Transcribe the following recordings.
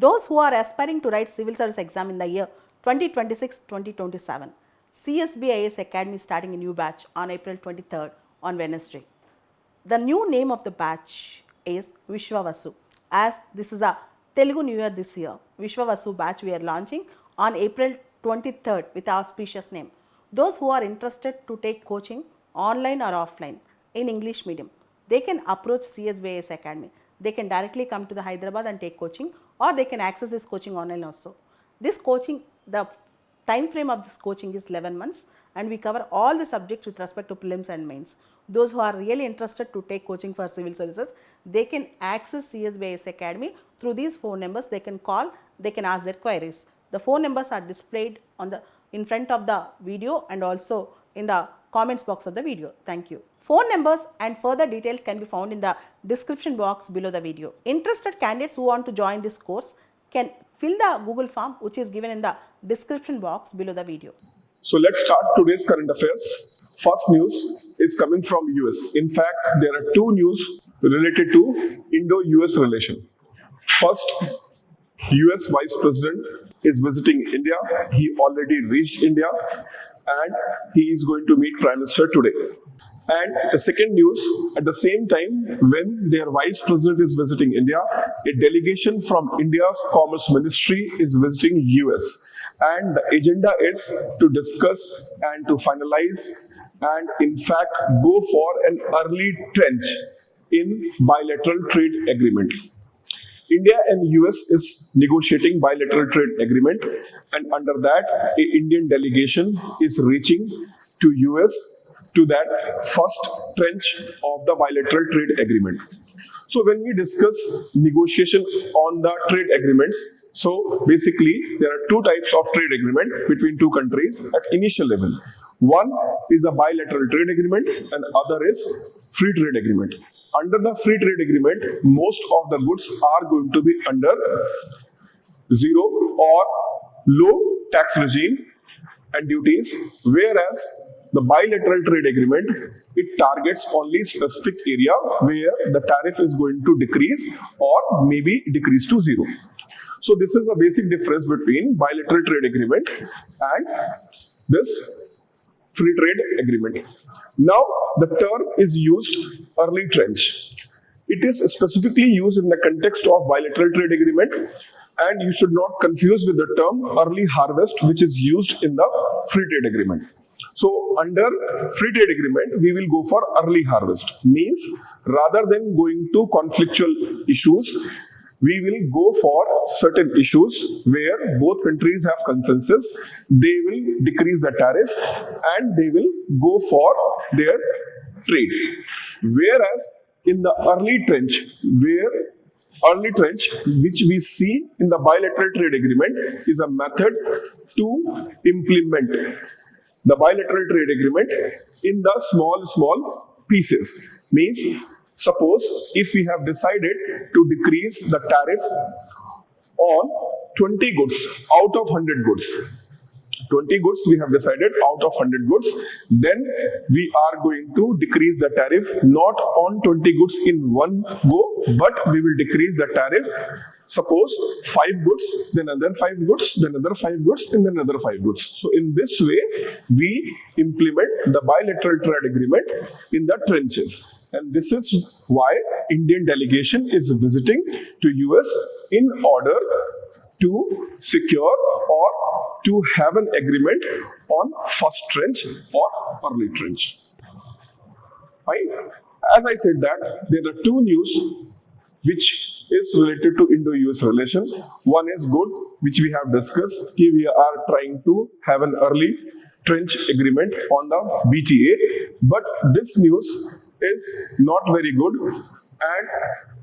Those who are aspiring to write civil service exam in the year 2026-2027, CSBIS Academy is starting a new batch on April 23rd on Wednesday. The new name of the batch is Vishwavasu. As this is a Telugu New Year this year, Vishwavasu batch we are launching on April 23rd with our auspicious name. Those who are interested to take coaching online or offline in English medium, they can approach CSBIS Academy. They can directly come to the Hyderabad and take coaching, or they can access this coaching online also. This coaching, the time frame of this coaching is 11 months and we cover all the subjects with respect to prelims and mains. Those who are really interested to take coaching for civil services, they can access CSBIS Academy through these phone numbers. They can call, they can ask their queries. The phone numbers are displayed on in front of the video and also in the comments box of the video. Thank you. Phone numbers and further details can be found in the description box below the video. Interested candidates who want to join this course can fill the Google form which is given in the description box below the video. So let's start today's current affairs. First news is coming from US. In fact, there are two news related to Indo-US relation. First, US Vice President is visiting India. He already reached India and he is going to meet Prime Minister today. And the second news, at the same time, when their Vice President is visiting India, a delegation from India's Commerce Ministry is visiting US. And the agenda is to discuss and to finalize and in fact go for an early trench in bilateral trade agreement. India and US is negotiating bilateral trade agreement, and under that, an Indian delegation is reaching to US to that first trench of the bilateral trade agreement. So when we discuss negotiation on the trade agreements, so basically there are two types of trade agreement between two countries at initial level. One is a bilateral trade agreement and other is free trade agreement. Under the free trade agreement, most of the goods are going to be under zero or low tax regime and duties, whereas the bilateral trade agreement, it targets only specific area where the tariff is going to decrease or maybe decrease to zero. So this is a basic difference between bilateral trade agreement and this free trade agreement. Now the term is used early trench. It is specifically used in the context of bilateral trade agreement, and you should not confuse with the term early harvest, which is used in the free trade agreement. So under free trade agreement, we will go for early harvest. Means rather than going to conflictual issues, we will go for certain issues where both countries have consensus. They will decrease the tariff and they will go for their trade. Whereas in the early trench, which we see in the bilateral trade agreement, is a method to implement the bilateral trade agreement in the small pieces. Means, suppose if we have decided to decrease the tariff on 20 goods out of 100 goods, 20 goods we have decided out of 100 goods, then we are going to decrease the tariff not on 20 goods in one go, but we will decrease the tariff. Suppose 5 goods, then another 5 goods, then another 5 goods, and then another 5 goods. So in this way, we implement the bilateral trade agreement in the trenches. And this is why Indian delegation is visiting to US in order to secure or to have an agreement on first trench or early trench. Fine. As I said that, there are two news which is related to Indo-US relation. One is good, which we have discussed. We are trying to have an early trench agreement on the BTA. But this news is not very good, and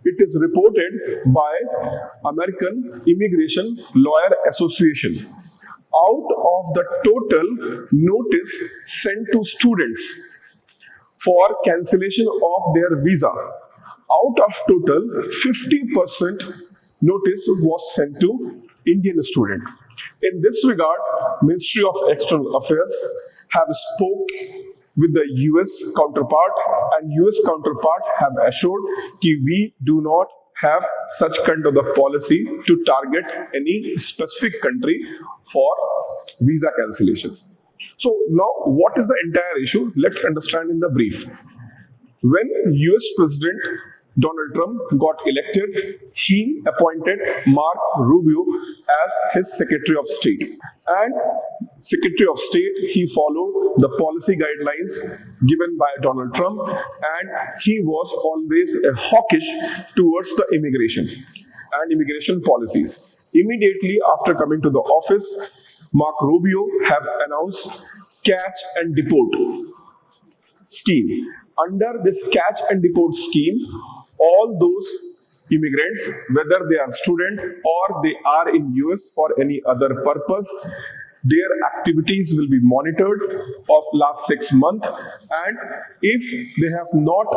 it is reported by American Immigration Lawyer Association. Out of the total notice sent to students for cancellation of their visa, out of total, 50% notice was sent to Indian student. In this regard, Ministry of External Affairs have spoke with the US counterpart, and US counterpart have assured that we do not have such kind of the policy to target any specific country for visa cancellation. So now, what is the entire issue? Let's understand in the brief. When US President Donald Trump got elected, he appointed Mark Rubio as his Secretary of State. And Secretary of State, he followed the policy guidelines given by Donald Trump, and he was always hawkish towards the immigration and immigration policies. Immediately after coming to the office, Mark Rubio have announced catch and deport scheme. Under this catch and deport scheme, all those immigrants, whether they are student or they are in US for any other purpose, their activities will be monitored of last 6 months, and if they have not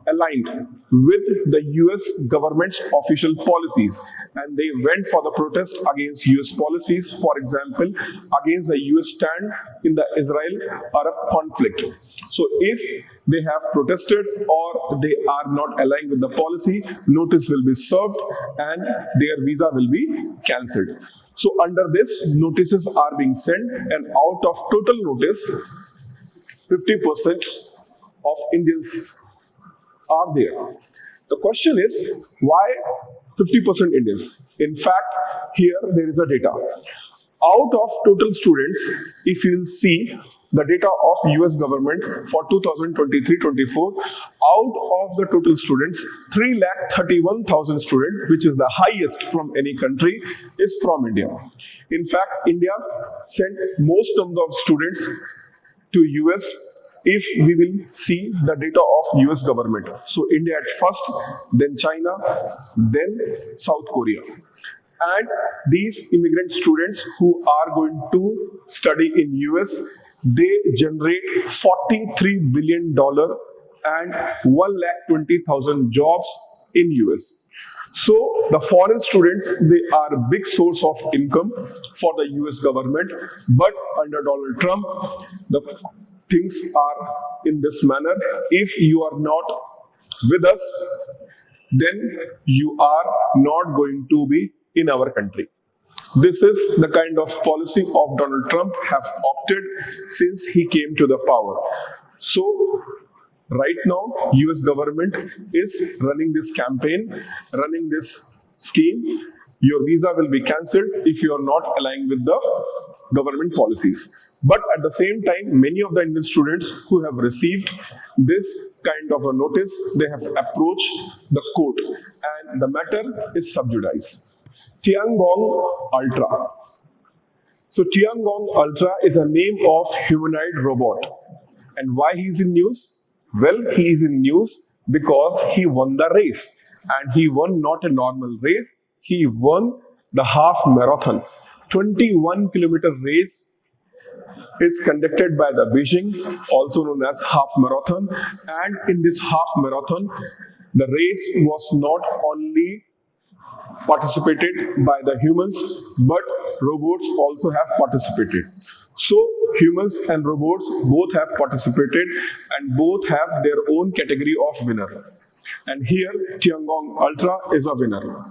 aligned with the US government's official policies and they went for the protest against US policies, for example, against the US stand in the Israel-Arab conflict. So if they have protested or they are not aligned with the policy, notice will be served and their visa will be cancelled. So under this, notices are being sent, and out of total notice, 50% of Indians are there. The question is, why 50% Indians? In fact, here there is a data. Out of total students, if you will see the data of US government for 2023-24, out of the total students, 331,000 students, which is the highest from any country, is from India. In fact, India sent most number of students to US if we will see the data of US government. So India at first, then China, then South Korea. And these immigrant students who are going to study in US, they generate $43 billion and 120,000 jobs in US. So the foreign students, they are a big source of income for the US government. But under Donald Trump, the things are in this manner. If you are not with us, then you are not going to be in our country. This is the kind of policy of Donald Trump have opted since he came to the power. So right now, US government is running this campaign, running this scheme. Your visa will be cancelled if you are not aligned with the government policies. But at the same time, many of the Indian students who have received this kind of a notice, they have approached the court and the matter is sub judice. Tiangong Ultra. So Tiangong Ultra is a name of humanoid robot. And why he is in news? Well, he is in news because he won the race. And he won not a normal race, he won the half marathon. 21-kilometer race is conducted by the Beijing, also known as half marathon. And in this half marathon, the race was not only participated by the humans, but robots also have participated. So humans and robots both have participated and both have their own category of winner. And here Tiangong Ultra is a winner.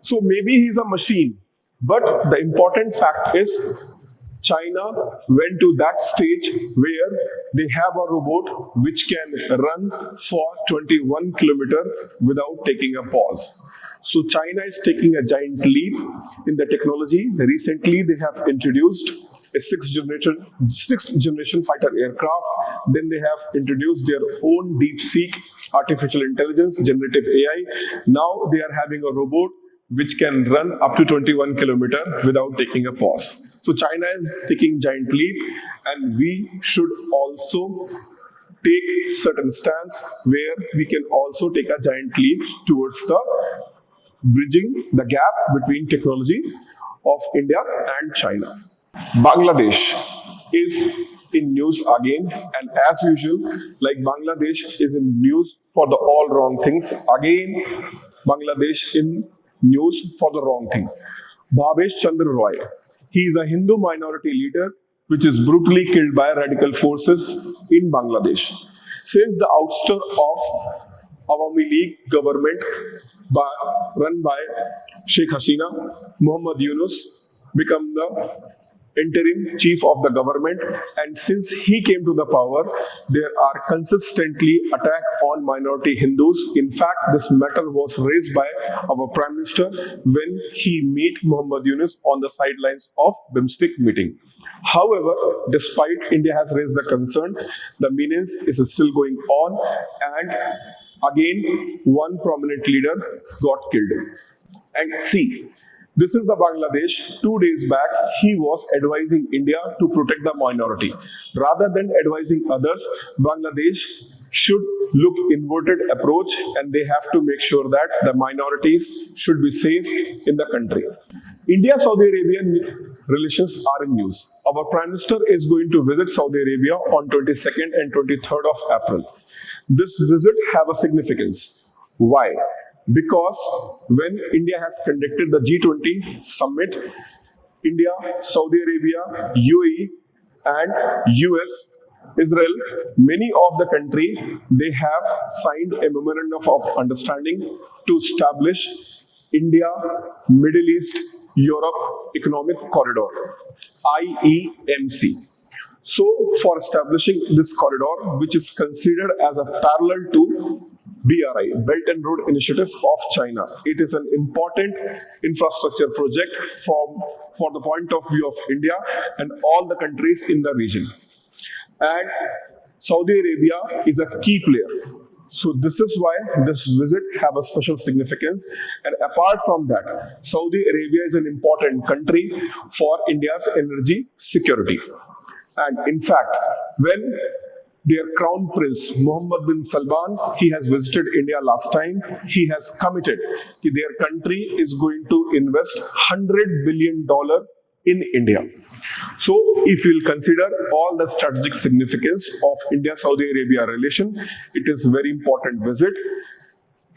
So maybe he's a machine, but the important fact is China went to that stage where they have a robot which can run for 21 kilometers without taking a pause. So China is taking a giant leap in the technology. Recently, they have introduced a sixth generation fighter aircraft. Then they have introduced their own DeepSeek artificial intelligence, generative AI. Now they are having a robot which can run up to 21 kilometers without taking a pause. So China is taking giant leap, and we should also take certain stance where we can also take a giant leap towards the bridging the gap between technology of India and China. Bangladesh is in news again, and as usual, like Bangladesh is in news for the all wrong things. Again, Bangladesh in news for the wrong thing. Bhavesh Chandra Roy, he is a Hindu minority leader which is brutally killed by radical forces in Bangladesh. Since the ouster of Awami League government run by Sheikh Hasina, Muhammad Yunus become the interim chief of the government, and since he came to the power, there are consistently attack on minority Hindus. In fact, this matter was raised by our Prime Minister when he met Muhammad Yunus on the sidelines of BIMSTEC meeting. However, despite India has raised the concern, the menace is still going on, and again, one prominent leader got killed. And see, this is the Bangladesh. 2 days back, he was advising India to protect the minority. Rather than advising others, Bangladesh should look inverted approach, and they have to make sure that the minorities should be safe in the country. India-Saudi Arabian relations are in news. Our Prime Minister is going to visit Saudi Arabia on 22nd and 23rd of April. This visit have a significance. Why? Because when India has conducted the G20 summit, India, Saudi Arabia, UAE, and US, Israel, many of the country, they have signed a memorandum of understanding to establish India, Middle East, Europe Economic Corridor, IEMC. So, for establishing this corridor, which is considered as a parallel to BRI, Belt and Road Initiative of China. It is an important infrastructure project for the point of view of India and all the countries in the region. And Saudi Arabia is a key player. So this is why this visit have a special significance. And apart from that, Saudi Arabia is an important country for India's energy security. And in fact, when their crown prince Mohammed bin Salman, he has visited India last time. He has committed that their country is going to invest $100 billion in India. So if you will consider all the strategic significance of India-Saudi Arabia relation, it is a very important visit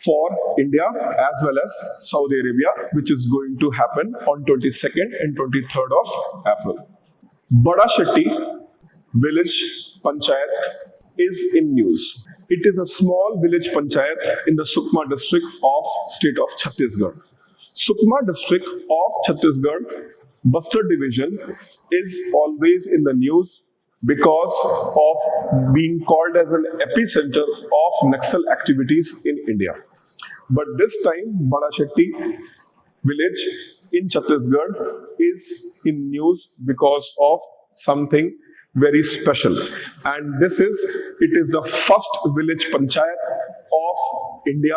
for India as well as Saudi Arabia, which is going to happen on 22nd and 23rd of April. Bada Shetty village panchayat is in news. It is a small village panchayat in the Sukma district of state of Chhattisgarh. Sukma district of Chhattisgarh, Bastar division is always in the news because of being called as an epicenter of Naxal activities in India. But this time, Bada Shetty village in Chhattisgarh is in news because of something very special, and it is the first village panchayat of India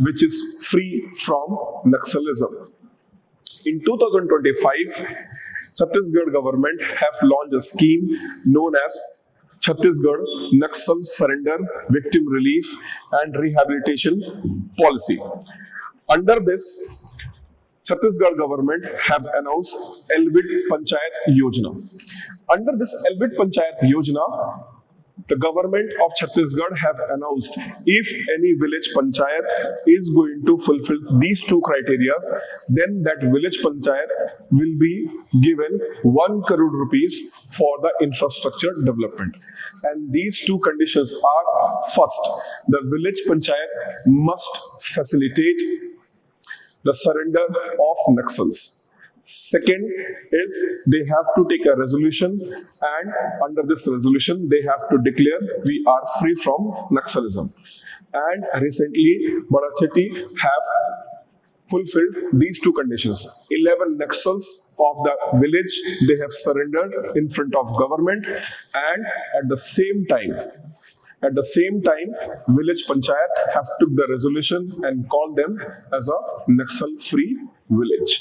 which is free from Naxalism. In 2025, Chhattisgarh government have launched a scheme known as Chhattisgarh Naxal Surrender Victim Relief and Rehabilitation Policy. Under this, Chhattisgarh government have announced Elbit Panchayat Yojana. Under this Elbit Panchayat Yojana, the government of Chhattisgarh have announced if any village panchayat is going to fulfill these two criteria, then that village panchayat will be given 1 crore rupees for the infrastructure development. And these two conditions are: first, the village panchayat must facilitate the surrender of Naxals. Second is they have to take a resolution, and under this resolution they have to declare we are free from Naxalism. And recently Bada Shetty have fulfilled these two conditions. 11 Naxals of the village they have surrendered in front of government, and at the same time, village panchayat have took the resolution and called them as a Naxal free village.